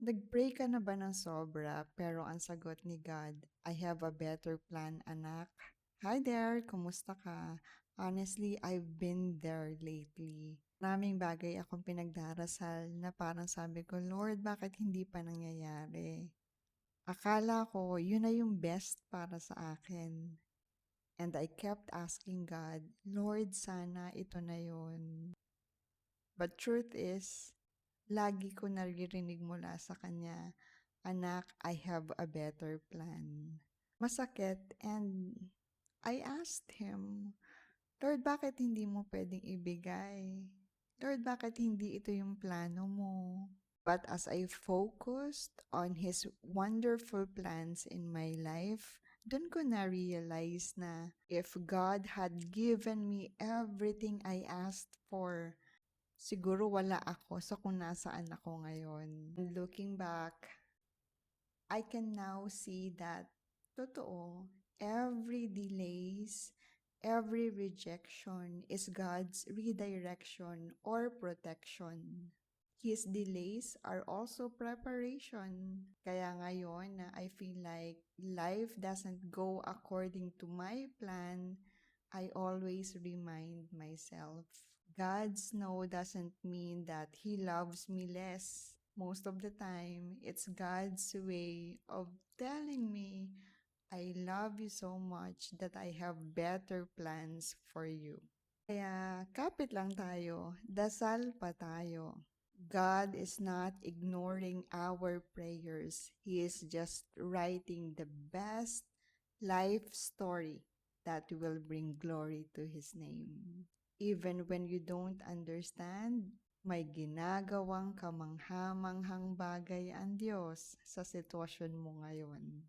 Nag-pray ka na ba ng sobra pero ang sagot ni God, "I have a better plan, anak." Hi there, kumusta ka? Honestly, I've been there lately. Maraming bagay akong pinagdarasal na parang sabi ko, Lord, bakit hindi pa nangyayari? Akala ko yun na yung best para sa akin. And I kept asking God, Lord, sana ito na yun. But truth is, lagi ko naririnig mula sa Kanya, Anak, I have a better plan. Masakit, and I asked Him, Lord, bakit hindi mo pwedeng ibigay? Lord, bakit hindi ito yung plano mo? But as I focused on His wonderful plans in my life, dun ko na-realize na if God had given me everything I asked for, siguro wala ako sa kung nasaan ako ngayon. Looking back, I can now see that totoo, every delays, every rejection is God's redirection or protection. His delays are also preparation. Kaya ngayon na I feel like life doesn't go according to my plan, I always remind myself, God's no doesn't mean that He loves me less. Most of the time, it's God's way of telling me, I love you so much that I have better plans for you. Kaya kapit lang tayo, dasal pa tayo. God is not ignoring our prayers. He is just writing the best life story that will bring glory to His name. Even when you don't understand, may ginagawang kamangha-manghang bagay ang Diyos sa sitwasyon mo ngayon.